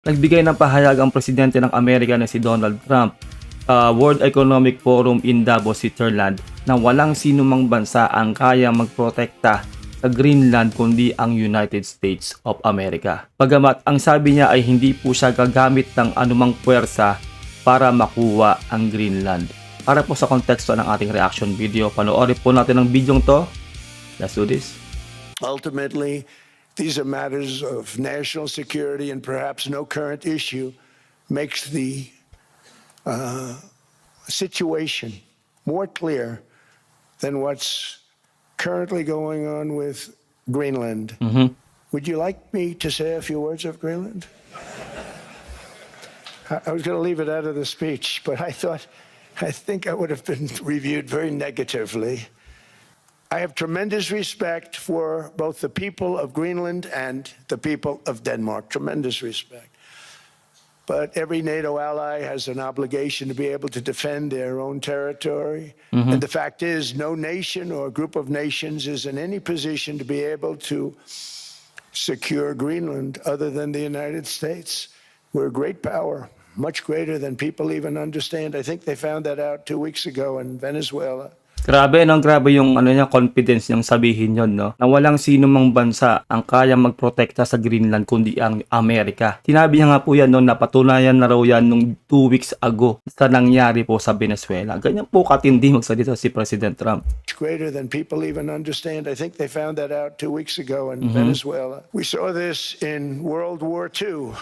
Nagbigay ng pahayag ang presidente ng Amerika na si Donald Trump sa World Economic Forum in Davos, Switzerland na walang sinumang bansa ang kaya magprotekta sa Greenland kundi ang United States of America. Bagamat ang sabi niya ay hindi po siya gagamit ng anumang puwersa para makuha ang Greenland. Para po sa konteksto ng ating reaction video, panoorin po natin ang bidyong to. Let's do this. Ultimately, these are matters of national security and perhaps no current issue makes the situation more clear than what's currently going on with Greenland. Would you like me to say a few words of Greenland? I was going to leave it out of the speech, but I think I would have been reviewed very negatively. I have tremendous respect for both the people of Greenland and the people of Denmark, tremendous respect. But every NATO ally has an obligation to be able to defend their own territory. And the fact is, no nation or group of nations is in any position to be able to secure Greenland other than the United States. We're a great power, much greater than people even understand. I think they found that out 2 weeks ago in Venezuela. Grabe, no? Grabe yung niya, confidence niyang sabihin yon, no? Na walang sino mang bansa ang kaya magprotekta sa Greenland kundi ang Amerika. Sinabi niya nga po yan, no, napatunayan na raw yan nung 2 weeks ago sa nangyari po sa Venezuela. Ganyan po katindi magsalita si President Trump. Greater than people even understand. I think they found that out 2 weeks ago in Venezuela. We saw this in World War II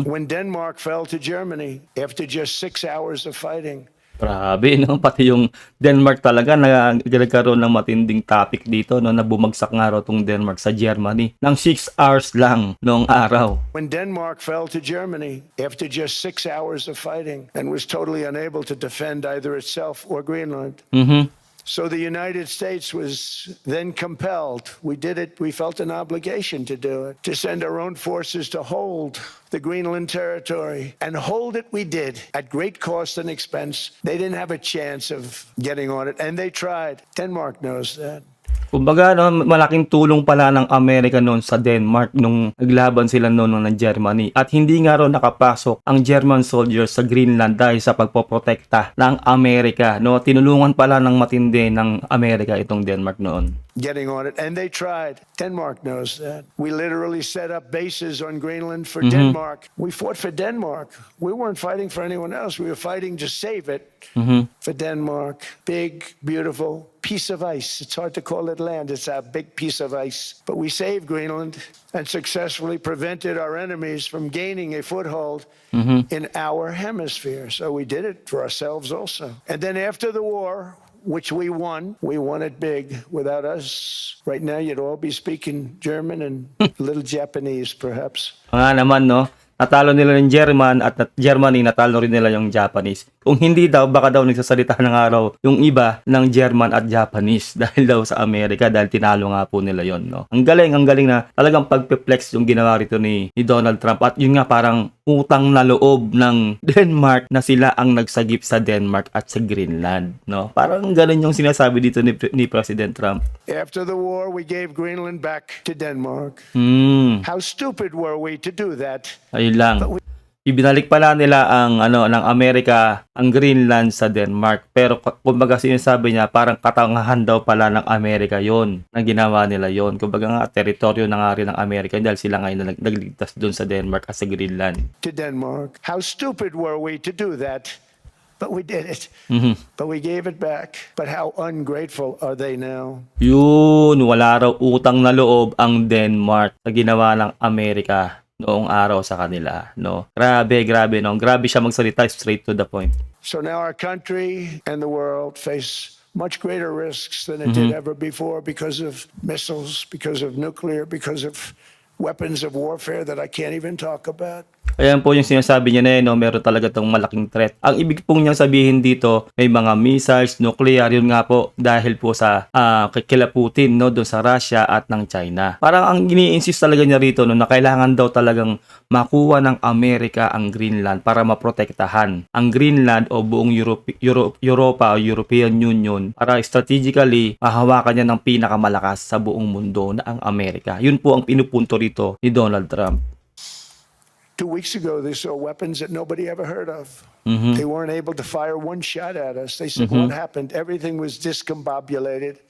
when Denmark fell to Germany after just 6 hours of fighting. Grabe, no? Pati yung Denmark talaga nagkaroon ng matinding topic dito, no? Na bumagsak nga raw tong Denmark sa Germany ng 6 hours lang noong araw. When Denmark fell to Germany after just 6 hours of fighting and was totally unable to defend either itself or Greenland. So the United States was then compelled, we did it, we felt an obligation to do it, to send our own forces to hold the Greenland territory. And hold it we did, at great cost and expense. They didn't have a chance of getting on it, and they tried. Denmark knows that. Kumbaga, no, malaking tulong pala ng Amerika noon sa Denmark nung naglaban sila noon ng Germany. At hindi nga raw nakapasok ang German soldiers sa Greenland dahil sa pagpoprotekta ng Amerika. No? Tinulungan pala ng matindi ng Amerika itong Denmark noon. Getting on it, and they tried. Denmark knows that. We literally set up bases on Greenland for Denmark. We fought for Denmark. We weren't fighting for anyone else. We were fighting to save it for Denmark. Big, beautiful piece of ice. It's hard to call it land. It's a big piece of ice. But we saved Greenland and successfully prevented our enemies from gaining a foothold in our hemisphere. So we did it for ourselves also. And then after the war, which we won it big. Without us, right now you'd all be speaking German and a little Japanese perhaps. Nga naman, no? Natalo nila yung German at Germany, natalo rin nila yung Japanese. Kung hindi daw, baka daw nagsasalita ng araw yung iba ng German at Japanese dahil daw sa Amerika dahil tinalo nga po nila yon, no? Ang galing na talagang pagpe-flex yung ginawa rito ni Donald Trump. At yun nga parang utang na loob ng Denmark na sila ang nagsagip sa Denmark at sa Greenland, no? Parang ganun yung sinasabi dito ni President Trump. After the war, we gave Greenland back to Denmark. How stupid were we to do that? Ayun lang. Ibinalik pala nila ang ng Amerika ang Greenland sa Denmark. Pero kumbaga sinasabi niya parang katangahan daw pala ng Amerika yon na ginawa nila yon. Kumbaga nga teritoryo na nga rin ng Amerika dahil sila ngayon nagligtas doon sa Denmark at sa Greenland. To Denmark. How stupid were we to do that? But we did it. But we gave it back. But how ungrateful are they now? Yun, wala raw utang na loob ang Denmark sa ginawa ng Amerika noong araw sa kanila, no? Grabe, no? Grabe siya magsalita, straight to the point. So now our country and the world face much greater risks than it did ever before because of missiles, because of nuclear, because of weapons of warfare that I can't even talk about. Ayan po yung sinasabi niya na yun, no? Meron talaga itong malaking threat. Ang ibig pong niyang sabihin dito, may mga missiles, nuclear, yun nga po, dahil po sa kila Putin, no? Doon sa Russia at ng China. Parang ang ini-insist talaga niya rito, no? Na kailangan daw talagang makuha ng Amerika ang Greenland para maprotektahan ang Greenland o buong Europa o European Union para strategically mahawakan niya ng pinakamalakas sa buong mundo na ang Amerika. Yun po ang pinupunto rito ni Donald Trump. 2 weeks ago, they saw weapons that nobody ever heard of. They weren't able to fire one shot at us. They said, what happened? Everything was discombobulated.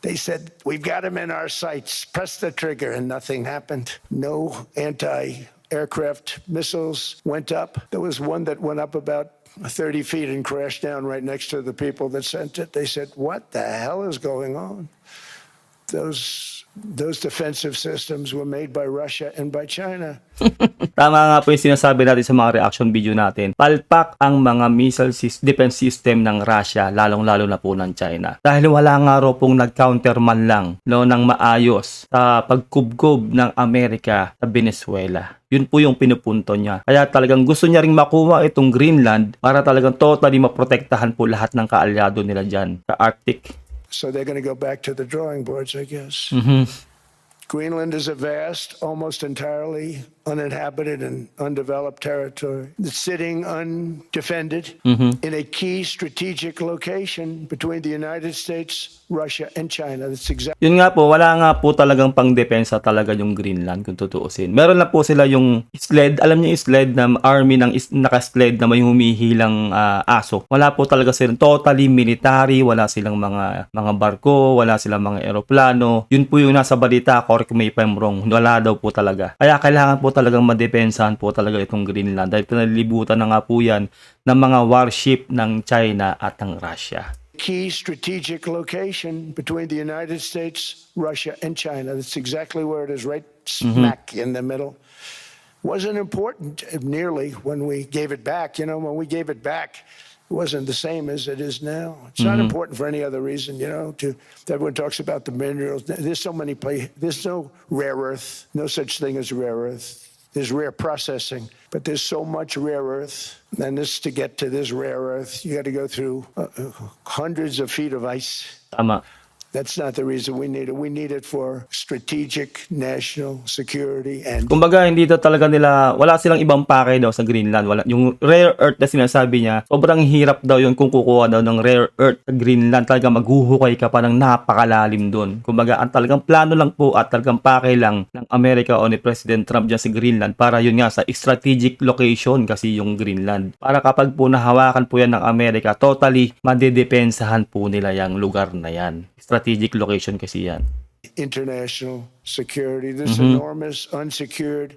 They said, we've got them in our sights. Press the trigger, and nothing happened. No anti-aircraft missiles went up. There was one that went up about 30 feet and crashed down right next to the people that sent it. They said, what the hell is going on? Those defensive systems were made by Russia and by China. Tama nga po yung sinasabi natin sa mga reaction video natin. Palpak ang mga missile defense system ng Russia, lalong-lalo na po ng China. Dahil wala nga raw pong nag-counter man lang ng maayos sa pagkubkob ng Amerika sa Venezuela. Yun po yung pinupunto niya. Kaya talagang gusto niya ring makuha itong Greenland para talagang totally maprotektahan po lahat ng kaalyado nila dyan sa Arctic. So they're going to go back to the drawing boards, I guess. Greenland is a vast, almost entirely uninhabited and undeveloped territory that's sitting undefended in a key strategic location between the United States, Russia, and China. That's exactly. Yun nga po, wala nga po talagang pang-depensa talaga yung Greenland kung tutuusin. Meron na po sila yung sled, alam niyo yung sled na army ng naka-sled na may humihilang aso. Wala po talaga silang totally military, wala silang mga barko, wala silang mga eroplano. Yun po yung nasa balita, correct me if I'm wrong, wala daw po talaga. Kaya kailangan po talagang madepensahan po talaga itong Greenland dahil pinalilibutan na nga po yan ng mga warship ng China at ng Russia. Key strategic location between the United States, Russia, and China. That's exactly where it is, right smack in the middle. Wasn't important nearly when we gave it back. You know, when we gave it back, it wasn't the same as it is now. It's not important for any other reason, you know. Everyone talks about the minerals. There's so many places. There's no rare earth. No such thing as rare earth. There's rare processing, but there's so much rare earth. And this to get to this rare earth, you got to go through hundreds of feet of ice. Tama. That's not the reason we need it. We need it for strategic national security and Kumbaga, hindi daw talaga nila, wala silang ibang pake daw sa Greenland. Wala, yung rare earth na sinasabi niya, sobrang hirap daw yun kung kukuha daw ng rare earth sa Greenland. Talaga maghuhukay ka pa ng napakalalim doon. Kumbaga, ang talagang plano lang po at talagang pake lang ng Amerika o ni President Trump dyan sa Greenland para yun nga sa strategic location kasi yung Greenland. Para kapag po nahawakan po yan ng Amerika, totally madedepensahan po nila yung lugar na yan. Strategic location kasi yan. international security. This enormous unsecured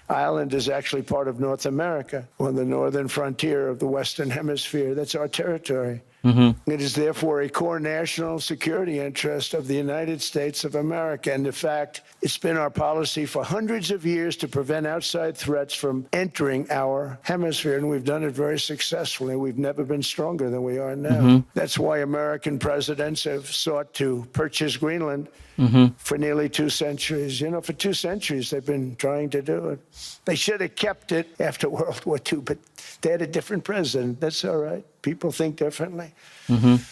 island is actually part of North America on the northern frontier of the Western Hemisphere. That's our territory. It is therefore a core national security interest of the United States of America. And in fact, it's been our policy for hundreds of years to prevent outside threats from entering our hemisphere. And we've done it very successfully. We've never been stronger than we are now. That's why American presidents have sought to purchase Greenland for nearly 2 centuries. You know, for 2 centuries, they've been trying to do it. They should have kept it after World War II, but they had a different president. That's all right. People think differently.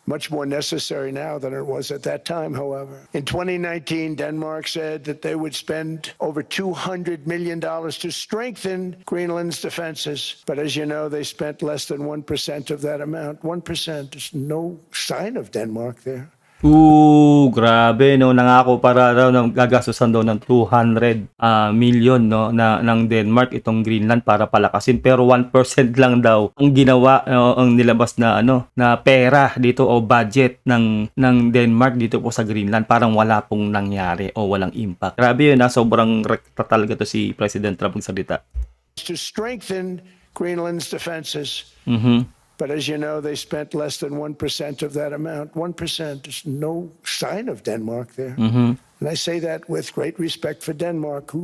Much more necessary now than it was at that time, however. In 2019, Denmark said that they would spend over $200 million to strengthen Greenland's defenses. But as you know, they spent less than 1% of that amount. 1%. There's no sign of Denmark there. Grabe no, nangako para daw ng gagastusan daw ng 200 million no na ng Denmark itong Greenland para palakasin, pero 1% lang daw ang ginawa ang nilabas na na pera dito o budget ng Denmark dito po sa Greenland. Parang wala pong nangyari o walang impact. Grabe yun, sobrang rekta talaga to si President Trump magsalita. To strengthen Greenland's defenses. But as you know, they spent less than 1% of that amount. 1%. There's no sign of Denmark there. And I say that with great respect for Denmark,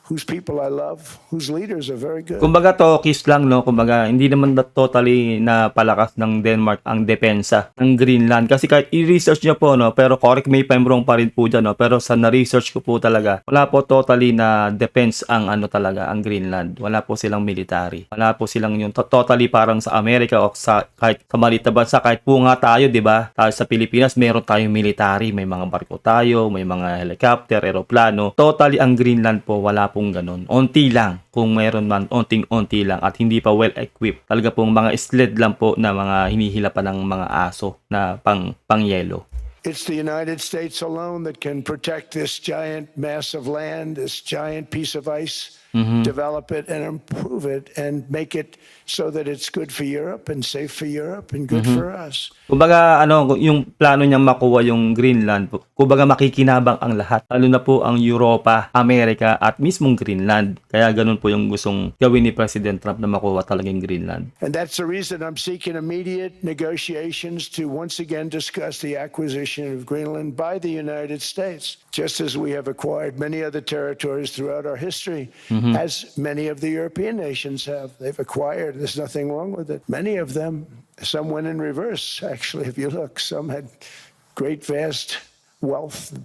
whose people I love, whose leaders are very good. Kumbaga talkies lang no, kumbaga hindi naman totally na palakas ng Denmark ang depensa ng Greenland kasi kahit i-research niyo po no, pero correct me if I'm wrong pa rin po dyan no, pero sa na-research ko po talaga wala po totally na defense ang talaga ang Greenland. Wala po silang military, wala po silang yung totally parang sa Amerika o sa kahit sa maliit na bansa, kahit po nga tayo, di ba, tayo sa Pilipinas meron tayong military, may mga barko tayo, may mga helicopter, eroplano. Totally ang Greenland po wala po ganun. Onti lang, kung mayroon man, onting-onti lang at hindi pa well-equipped. Talaga pong mga sled lang po na mga hinihila pa ng mga aso na pang-yelo. It's the United States alone that can protect this giant mass of land, this giant piece of ice develop it and improve it and make it so that it's good for Europe and safe for Europe and good for us. Kumbaga ano, yung plano niyang makuha yung Greenland, kumbaga makikinabang ang lahat, lalo na po ang Europa, Amerika at mismong Greenland. Kaya ganun po yung gustong gawin ni President Trump na makuha talaga yung Greenland. And that's the reason I'm seeking immediate negotiations to once again discuss the acquisition of Greenland by the United States, just as we have acquired many other territories throughout our history, as many of the European nations have. They've acquired, there's nothing wrong with it. Many of them, some went in reverse, actually, if you look. Some had great, vast wealth,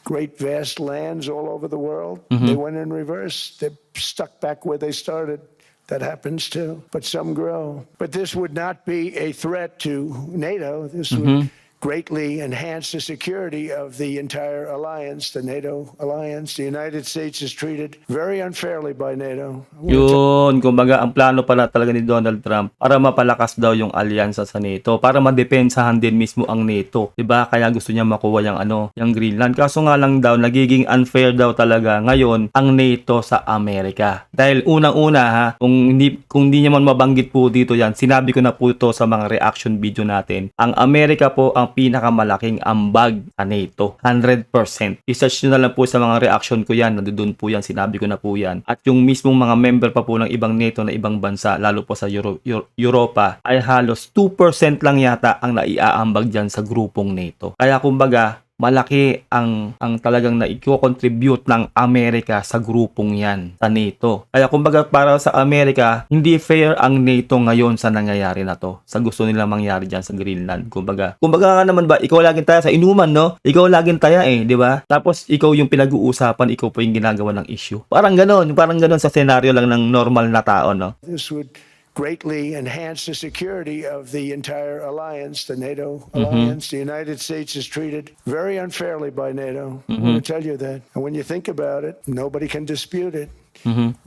great, vast lands all over the world. They went in reverse. They're stuck back where they started. That happens too. But some grow. But this would not be a threat to NATO. This would greatly enhance the security of the entire alliance, the NATO alliance. The United States is treated very unfairly by NATO. Yun, kumbaga ang plano pala talaga ni Donald Trump para mapalakas daw yung alyansa sa NATO, para madepensahan din mismo ang NATO. 'Di ba? Kaya gusto niya makuha yung Greenland. Kaso nga lang daw nagiging unfair daw talaga ngayon ang NATO sa Amerika. Dahil unang-una ha, kung hindi niya man mabanggit po dito yan, sinabi ko na po ito sa mga reaction video natin. Ang Amerika po ang pinakamalaking ambag sa NATO. 100%. I-search nyo na lang po sa mga reaction ko yan. Nandoon po yan. Sinabi ko na po yan. At yung mismong mga member pa po ng ibang NATO na ibang bansa, lalo po sa Europa, ay halos 2% lang yata ang naiaambag dyan sa grupong NATO. Kaya kumbaga, malaki ang talagang naiko-contribute ng Amerika sa grupong yan, sa NATO. Kaya kumbaga para sa Amerika, hindi fair ang NATO ngayon sa nangyayari na to. Sa gusto nila mangyari dyan sa Greenland. Kumbaga nga naman ba, ikaw laging taya sa inuman, no? Ikaw laging taya di ba? Tapos ikaw yung pinag-uusapan, ikaw po yung ginagawa ng issue. Parang ganon sa senaryo lang ng normal na tao, no? This would greatly enhance the security of the entire alliance, the NATO alliance. The United States is treated very unfairly by NATO. I want to tell you that. And when you think about it, nobody can dispute it.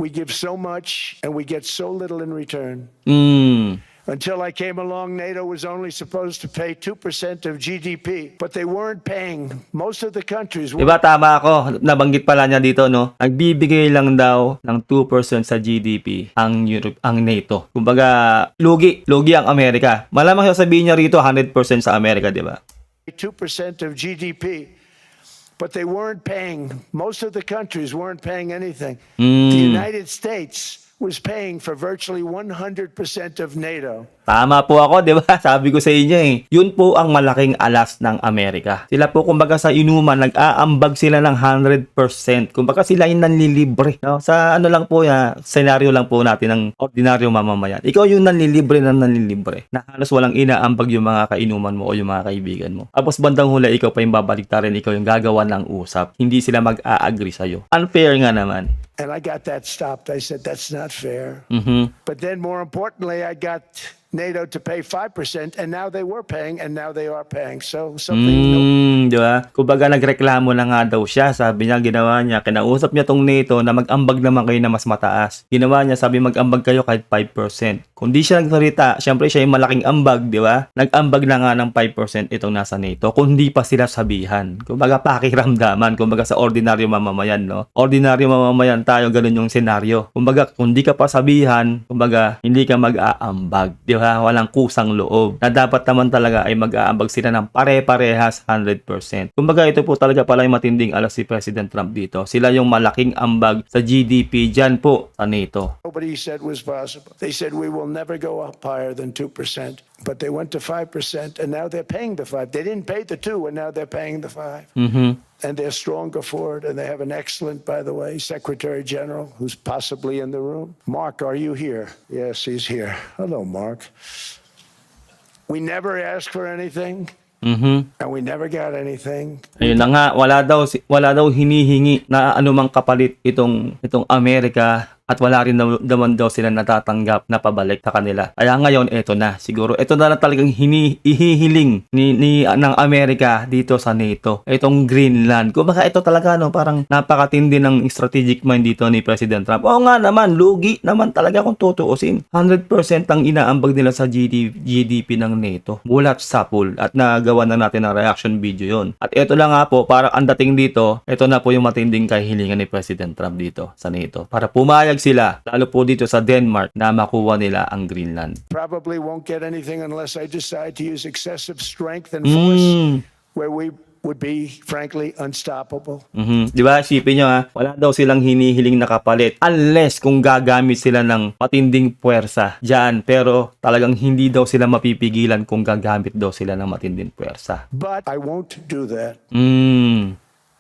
We give so much and we get so little in return. Until I came along, NATO was only supposed to pay 2% of GDP, but they weren't paying. Most of the countries were. Diba tama ako? Nabanggit pala niya dito, no? Nagbibigay lang daw ng 2% sa GDP ang NATO. Kumbaga, lugi ang Amerika. Malamang sasabihin niya rito 100% sa Amerika, di ba? 2% of GDP, but they weren't paying. Most of the countries weren't paying anything. The United States was paying for virtually 100% of NATO. Tama po ako, di ba? Sabi ko sa inyo Yun po ang malaking alas ng Amerika. Sila po, kumbaga sa inuman, nag-aambag sila ng 100%. Kumbaga sila yung nanlilibre. No? Sa ano lang po senaryo lang po natin ng ordinaryo mamamayan. Ikaw yung nanlilibre. Na halos walang inaambag yung mga kainuman mo o yung mga kaibigan mo. Tapos bandang huli, ikaw pa yung babaliktarin. Ikaw yung gagawa ng usap. Hindi sila mag-a-agree sa'yo. Unfair nga naman. And I got that stopped. I said, that's not fair. But then more importantly, I got NATO to pay 5%, and now they were paying, and now they are paying. So something. Di ba? Kumbaga nagreklamo na nga daw siya. Sabi niya, ginawa niya, kinausap niya tong NATO na mag-ambag naman kayo na mas mataas. Ginawa niya, sabi mag-ambag kayo kahit 5%. Kung di siya nagsalita, syempre siya yung malaking ambag, di ba? Nag-ambag na nga ng 5% itong nasa NATO. Kung di pa sila sabihan. Kumbaga pakiramdaman. Kumbaga sa ordinaryo mamamayan, no? Ordinaryo mamamayan tayo, ganun yung senaryo. Kumbaga, kung di ka pa sabihan, kumbaga, hindi ka mag-aambag. Di ba? Walang kusang loob. Na dapat naman talaga ay mag-aambag sila ng pare-parehas 100%. Kumbaga ito po talaga pala yung matinding alas si President Trump dito. Sila yung malaking ambag sa GDP dyan po sa NATO. Nobody said was possible. They said we will never go up higher than 2%. But they went to 5% and now they're paying the 5. They didn't pay the 2 and now they're paying the 5. And they're stronger for it. And they have an excellent, by the way, Secretary General who's possibly in the room. Mark, are you here? Yes, he's here. Hello, Mark. We never asked for anything. And we never got anything. Ayun na nga, wala daw hinihingi na anumang kapalit itong Amerika at wala rin naman daw sila natatanggap na pabalik sa kanila. Kaya ngayon, eto na. Siguro, eto na lang talagang ihihiling ng Amerika dito sa NATO. Itong Greenland. Kung baka ito talaga, no, parang napakatindi ng strategic mind dito ni President Trump. Oo nga naman, lugi naman talaga kung tutuusin. 100% ang inaambag nila sa GDP ng NATO. Bulat sa pool. At nagawa na natin ang reaction video yon. At ito lang nga po, parang ang dating dito, ito na po yung matinding kahilingan ni President Trump dito sa NATO. Para pumayag sila, lalo po dito sa Denmark, na makuha nila ang Greenland. Probably won't get anything unless I decide to use excessive strength and force where we would be, frankly, unstoppable. Di ba? Isipin nyo ha, wala daw silang hinihiling na kapalit unless kung gagamit sila ng matinding puwersa dyan. Pero talagang hindi daw sila mapipigilan kung gagamit daw sila ng matinding puwersa. But I won't do that.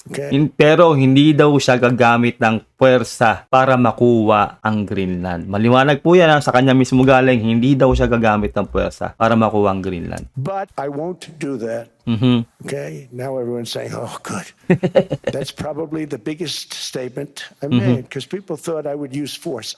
Okay? Pero hindi daw siya gagamit ng puwersa para makuha ang Greenland. Maliwanag po yan sa kanya mismo galing, hindi daw siya gagamit ng puwersa para makuha ang Greenland. But I won't do that. Okay? Now everyone's saying, oh, good. That's probably the biggest statement I made because people thought I would use force.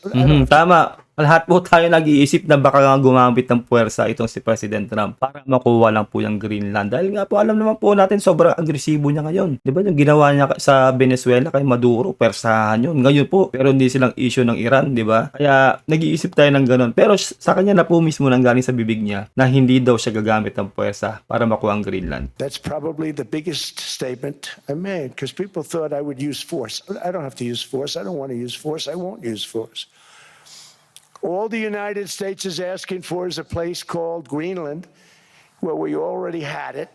Tama. Lahat po tayo nag-iisip na baka nga gumamit ng puwersa itong si President Trump para makuha lang po yung Greenland. Dahil nga po alam naman po natin sobrang agresibo niya ngayon. Di ba yung ginawa niya sa Venezuela kay Maduro, persahan yun. Ngayon po, pero hindi silang issue ng Iran, di ba? Kaya nag-iisip tayo ng ganun. Pero sa kanya na po mismo nanggaling sa bibig niya na hindi daw siya gagamit ng puwersa para makuha ang Greenland. That's probably the biggest statement I made because people thought I would use force. I don't have to use force. I don't want to use force. I won't use force. All the United States is asking for is a place called Greenland, where we already had it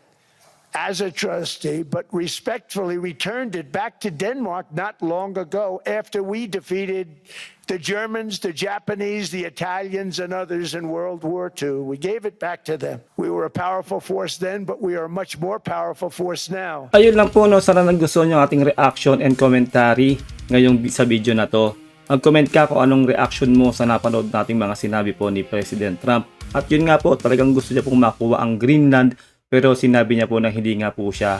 as a trustee, but respectfully returned it back to Denmark not long ago after we defeated the Germans, the Japanese, the Italians, and others in World War II. We gave it back to them. We were a powerful force then, but we are a much more powerful force now. Ayun lang po, no, sana nagustuhan nyo ating reaction and commentary ngayong sa video na to. Mag-comment ka kung anong reaction mo sa napanood nating mga sinabi po ni President Trump. At yun nga po, talagang gusto niya pong makuha ang Greenland, pero sinabi niya po na hindi nga po siya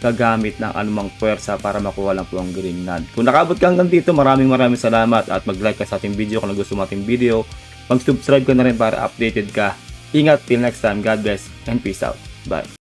gagamit ng anumang puwersa para makuha lang po ang Greenland. Kung nakabot ka hanggang dito, maraming salamat at mag-like ka sa ating video kung gusto mo ating video. Mag-subscribe ka na rin para updated ka. Ingat till next time. God bless and peace out. Bye.